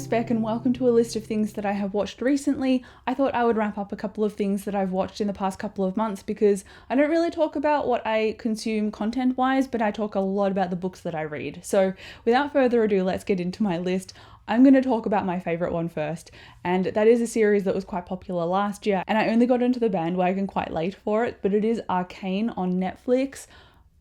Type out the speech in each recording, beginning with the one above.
Spec and welcome to a list of things that I have watched recently. I thought I would wrap up a couple of things that I've watched in the past couple of months because I don't really talk about what I consume content-wise, but I talk a lot about the books that I read. So without further ado, let's get into my list. I'm going to talk about my favourite one first, and that is a series that was quite popular last year, and I only got into the bandwagon quite late for it, but it is Arcane on Netflix.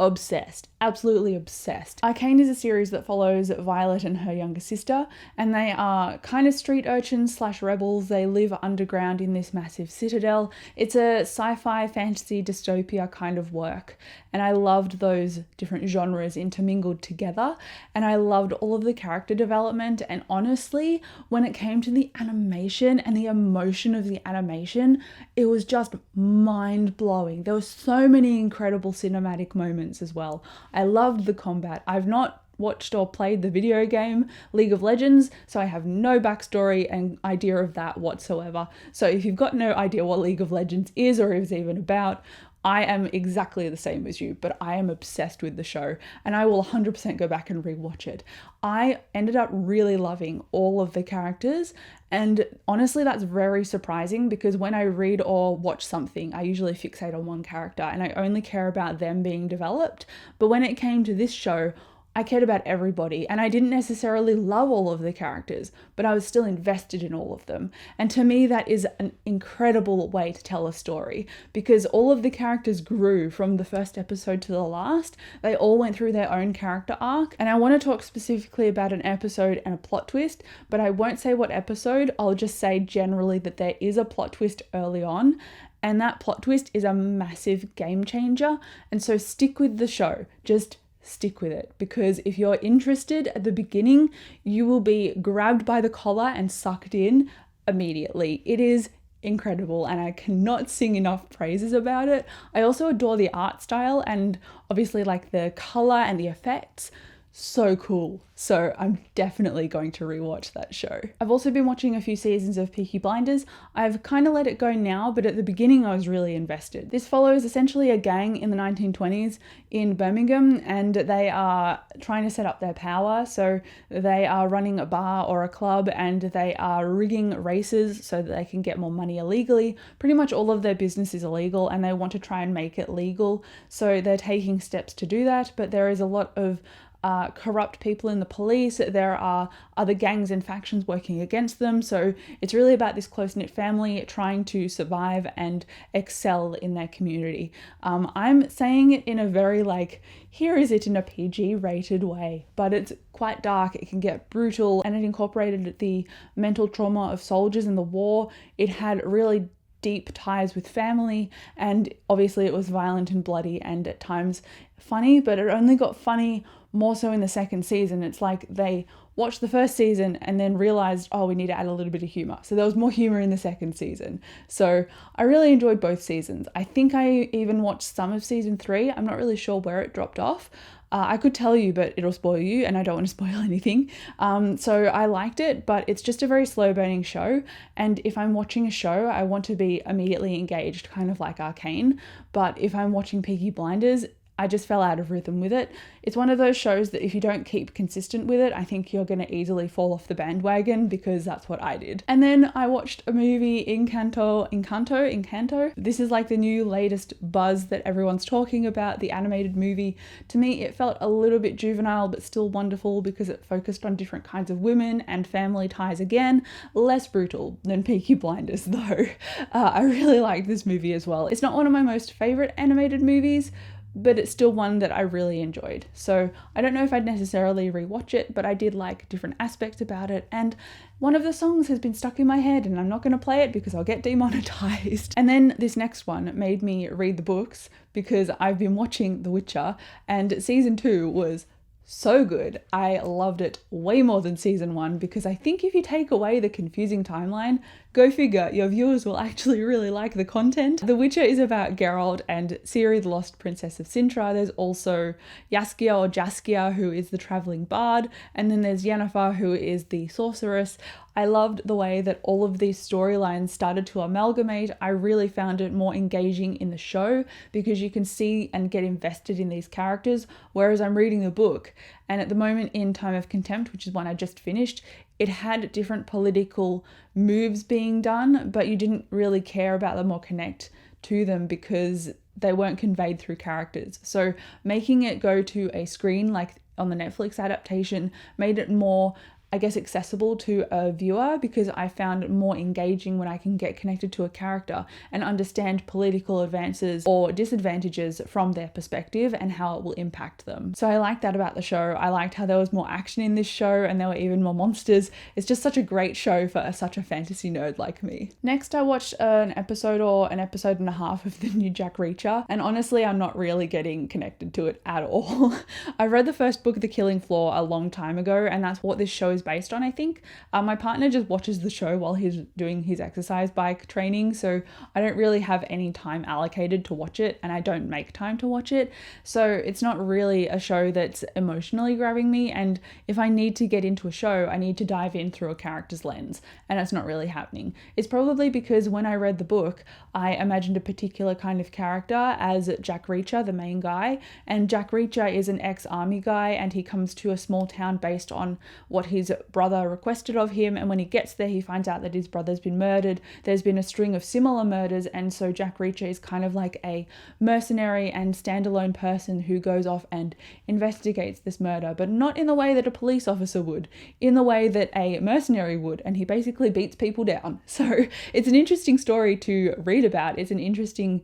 Obsessed, absolutely obsessed. Arcane is a series that follows Violet and her younger sister, and they are kind of street urchins slash rebels. They live underground in this massive citadel. It's a sci-fi, fantasy, dystopia kind of work, and I loved those different genres intermingled together, and I loved all of the character development, and honestly, when it came to the animation and the emotion of the animation, it was just mind-blowing. There were so many incredible cinematic moments as well. I loved the combat. I've not watched or played the video game League of Legends, so I have no backstory and idea of that whatsoever. So if you've got no idea what League of Legends is or is even about, I am exactly the same as you, but I am obsessed with the show and I will 100% go back and rewatch it. I ended up really loving all of the characters, and honestly that's very surprising because when I read or watch something, I usually fixate on one character and I only care about them being developed. But when it came to this show, I cared about everybody, and I didn't necessarily love all of the characters, but I was still invested in all of them. And to me, that is an incredible way to tell a story because all of the characters grew from the first episode to the last. They all went through their own character arc, and I want to talk specifically about an episode and a plot twist, but I won't say what episode. I'll just say generally that there is a plot twist early on, and that plot twist is a massive game changer. And so stick with the show. Just stick with it, because if you're interested at the beginning, you will be grabbed by the collar and sucked in immediately. It is incredible and I cannot sing enough praises about it. I also adore the art style and obviously like the color and the effects. So cool. So I'm definitely going to rewatch that show. I've also been watching a few seasons of Peaky Blinders. I've kind of let it go now, but at the beginning I was really invested. This follows essentially a gang in the 1920s in Birmingham, and they are trying to set up their power. So they are running a bar or a club and they are rigging races so that they can get more money illegally. Pretty much all of their business is illegal and they want to try and make it legal. So they're taking steps to do that, but there is a lot of corrupt people in the police. There are other gangs and factions working against them. So it's really about this close-knit family trying to survive and excel in their community. I'm saying it in a very here is it in a PG rated way, but it's quite dark. It can get brutal, and it incorporated the mental trauma of soldiers in the war. It had really deep ties with family, and obviously it was violent and bloody and at times funny, but it only got funny more so in the second season. It's like they watched the first season and then realized, oh, we need to add a little bit of humor. So there was more humor in the second season. So I really enjoyed both seasons. I think I even watched some of season 3. I'm not really sure where it dropped off. I could tell you, but it'll spoil you, and I don't want to spoil anything. So I liked it, but it's just a very slow burning show. And if I'm watching a show, I want to be immediately engaged, kind of like Arcane. But if I'm watching Peaky Blinders, I just fell out of rhythm with it. It's one of those shows that if you don't keep consistent with it, I think you're going to easily fall off the bandwagon, because that's what I did. And then I watched a movie, Encanto. This is like the new latest buzz that everyone's talking about, the animated movie. To me, it felt a little bit juvenile, but still wonderful because it focused on different kinds of women and family ties again. Less brutal than Peaky Blinders though. I really liked this movie as well. It's not one of my most favorite animated movies, but it's still one that I really enjoyed. So I don't know if I'd necessarily rewatch it, but I did like different aspects about it. And one of the songs has been stuck in my head and I'm not going to play it because I'll get demonetized. And then this next one made me read the books because I've been watching The Witcher, and season 2 was so good. I loved it way more than season 1 because I think if you take away the confusing timeline, go figure, your viewers will actually really like the content. The Witcher is about Geralt and Ciri, the lost princess of Sintra. There's also Jaskia, who is the traveling bard, and then there's Yennefer, who is the sorceress. I loved the way that all of these storylines started to amalgamate. I really found it more engaging in the show because you can see and get invested in these characters, whereas I'm reading the book. And at the moment in Time of Contempt, which is one I just finished, it had different political moves being done, but you didn't really care about them or connect to them because they weren't conveyed through characters. So making it go to a screen like on the Netflix adaptation made it more, I guess, accessible to a viewer, because I found it more engaging when I can get connected to a character and understand political advances or disadvantages from their perspective and how it will impact them. So I liked that about the show. I liked how there was more action in this show and there were even more monsters. It's just such a great show for such a fantasy nerd like me. Next, I watched an episode or an episode and a half of the new Jack Reacher, and honestly, I'm not really getting connected to it at all. I read the first book, The Killing Floor, a long time ago, and that's what this show is based on, I think. My partner just watches the show while he's doing his exercise bike training, so I don't really have any time allocated to watch it, and I don't make time to watch it, so it's not really a show that's emotionally grabbing me. And if I need to get into a show, I need to dive in through a character's lens, and that's not really happening. It's probably because when I read the book, I imagined a particular kind of character as Jack Reacher, the main guy, and Jack Reacher is an ex-army guy, and he comes to a small town based on what his brother requested of him, and when he gets there he finds out that his brother's been murdered. There's been a string of similar murders, and so Jack Reacher is kind of like a mercenary and standalone person who goes off and investigates this murder, but not in the way that a police officer would, in the way that a mercenary would, and he basically beats people down. So it's an interesting story to read about. It's an interesting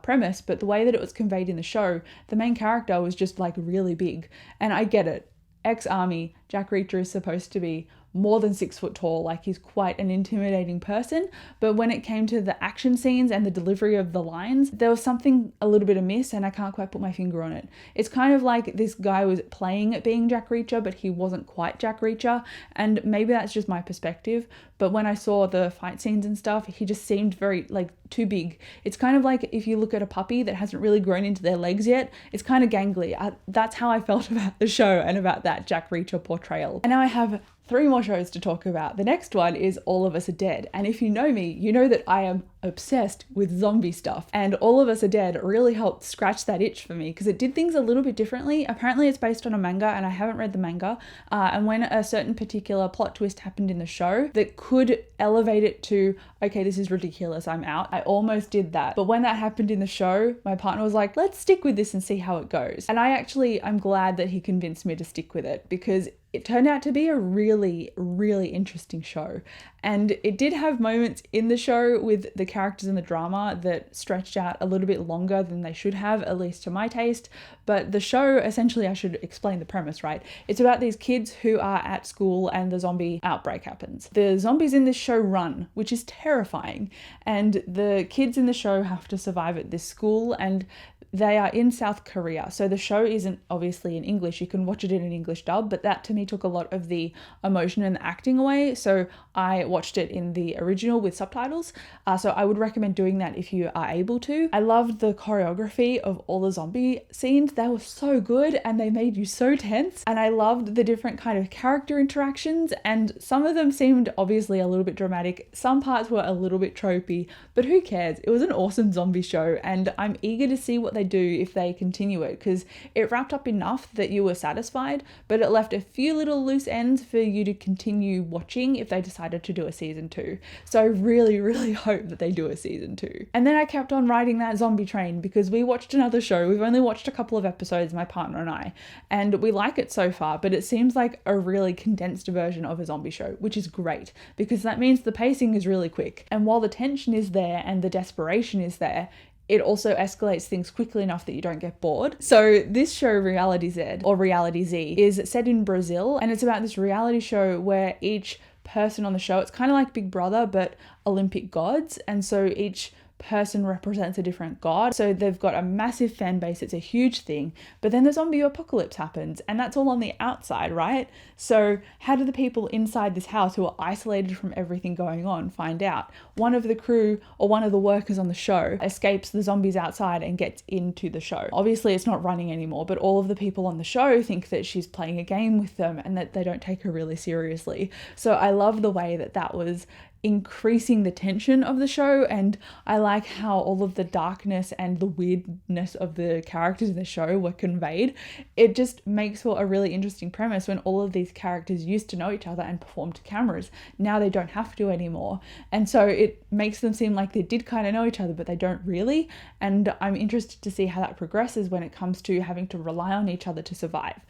premise, but the way that it was conveyed in the show, the main character was just like really big, and I get it. Ex-army, Jack Reacher is supposed to be more than 6 foot tall, like he's quite an intimidating person, but when it came to the action scenes and the delivery of the lines, there was something a little bit amiss, and I can't quite put my finger on it. It's kind of like this guy was playing at being Jack Reacher, but he wasn't quite Jack Reacher, and maybe that's just my perspective, but when I saw the fight scenes and stuff, he just seemed very, like, too big. It's kind of like if you look at a puppy that hasn't really grown into their legs yet, it's kind of gangly. That's how I felt about the show and about that Jack Reacher portrayal. And now I have 3 more shows to talk about. The next one is All of Us Are Dead. And if you know me, you know that I am obsessed with zombie stuff. And All of Us Are Dead really helped scratch that itch for me because it did things a little bit differently. Apparently it's based on a manga and I haven't read the manga. And when a certain particular plot twist happened in the show that could elevate it to, okay, this is ridiculous, I'm out, I almost did that. But when that happened in the show, my partner was like, let's stick with this and see how it goes. And I'm glad that he convinced me to stick with it because it turned out to be a really, really interesting show. And it did have moments in the show with the characters and the drama that stretched out a little bit longer than they should have, at least to my taste. But the show, essentially, I should explain the premise, right? It's about these kids who are at school and the zombie outbreak happens. The zombies in this show run, which is terrifying. And the kids in the show have to survive at this school, and they are in South Korea. So the show isn't obviously in English. You can watch it in an English dub, but that to me took a lot of the emotion and the acting away. So I watched it in the original with subtitles. So I would recommend doing that if you are able to. I loved the choreography of all the zombie scenes. They were so good and they made you so tense. And I loved the different kind of character interactions, and some of them seemed obviously a little bit dramatic. Some parts were a little bit tropey, but who cares? It was an awesome zombie show and I'm eager to see what they do if they continue it, because it wrapped up enough that you were satisfied, but it left a few little loose ends for you to continue watching if they decided to do a season 2. So I really, really hope that they do a season 2. And then I kept on riding that zombie train because we watched another show. We've only watched a couple of episodes, my partner and I, and we like it so far, but it seems like a really condensed version of a zombie show, which is great because that means the pacing is really quick. And while the tension is there and the desperation is there, it also escalates things quickly enough that you don't get bored. So this show, Reality Z, or Reality Z, is set in Brazil, and it's about this reality show where each person on the show, it's kind of like Big Brother, but Olympic gods, and so each person represents a different god. So they've got a massive fan base, it's a huge thing, but then the zombie apocalypse happens and that's all on the outside, right? So how do the people inside this house who are isolated from everything going on find out? One of the crew or one of the workers on the show escapes the zombies outside and gets into the show. Obviously it's not running anymore, but all of the people on the show think that she's playing a game with them and that they don't take her really seriously. So I love the way that that was increasing the tension of the show, and I like how all of the darkness and the weirdness of the characters in the show were conveyed. It just makes for a really interesting premise when all of these characters used to know each other and perform to cameras. Now they don't have to anymore, and so it makes them seem like they did kind of know each other, but they don't really. And I'm interested to see how that progresses when it comes to having to rely on each other to survive.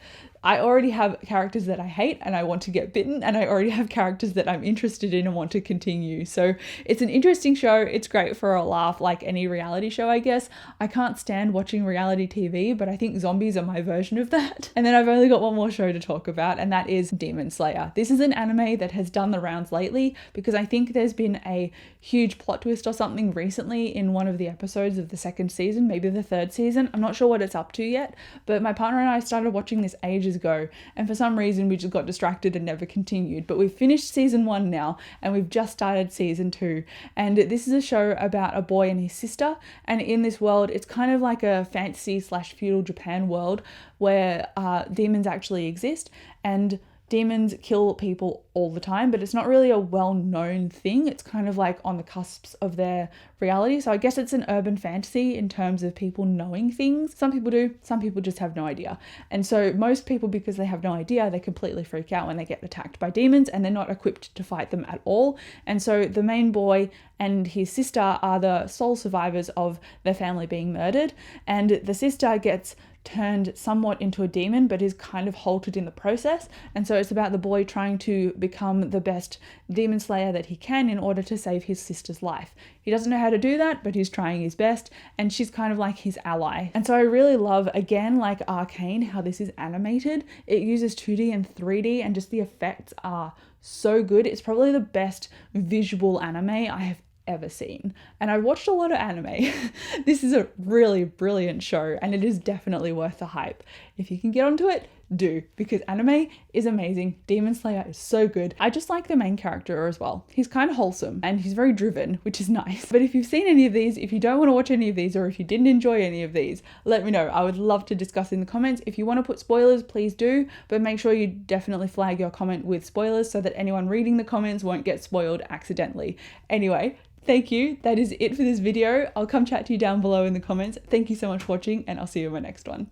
I already have characters that I hate and I want to get bitten, and I already have characters that I'm interested in and want to continue. So it's an interesting show. It's great for a laugh, like any reality show, I guess. I can't stand watching reality TV, but I think zombies are my version of that. And then I've only got one more show to talk about, and that is Demon Slayer. This is an anime that has done the rounds lately because I think there's been a huge plot twist or something recently in one of the episodes of the second season, maybe the third season. I'm not sure what it's up to yet, but my partner and I started watching this ages ago, and for some reason we just got distracted and never continued. But we've finished season 1 now, and we've just started season 2, and this is a show about a boy and his sister. And in this world, it's kind of like a fantasy / feudal Japan world where demons actually exist, and demons kill people all the time, but it's not really a well-known thing. It's kind of like on the cusps of their reality. So I guess it's an urban fantasy in terms of people knowing things. Some people do, some people just have no idea. And so most people, because they have no idea, they completely freak out when they get attacked by demons, and they're not equipped to fight them at all. And so the main boy and his sister are the sole survivors of their family being murdered, and the sister gets turned somewhat into a demon, but is kind of halted in the process. And so it's about the boy trying to become the best demon slayer that he can in order to save his sister's life. He doesn't know how to do that, but he's trying his best, and she's kind of like his ally. And so I really love, again, like Arcane, how this is animated. It uses 2D and 3D, and just the effects are so good. It's probably the best visual anime I have ever seen. And I watched a lot of anime. This is a really brilliant show, and it is definitely worth the hype. If you can get onto it, do, because anime is amazing. Demon Slayer is so good. I just like the main character as well. He's kind of wholesome and he's very driven, which is nice. But if you've seen any of these, if you don't want to watch any of these, or if you didn't enjoy any of these, let me know. I would love to discuss in the comments. If you want to put spoilers, please do, but make sure you definitely flag your comment with spoilers so that anyone reading the comments won't get spoiled accidentally. Anyway, thank you. That is it for this video. I'll come chat to you down below in the comments. Thank you so much for watching, and I'll see you in my next one.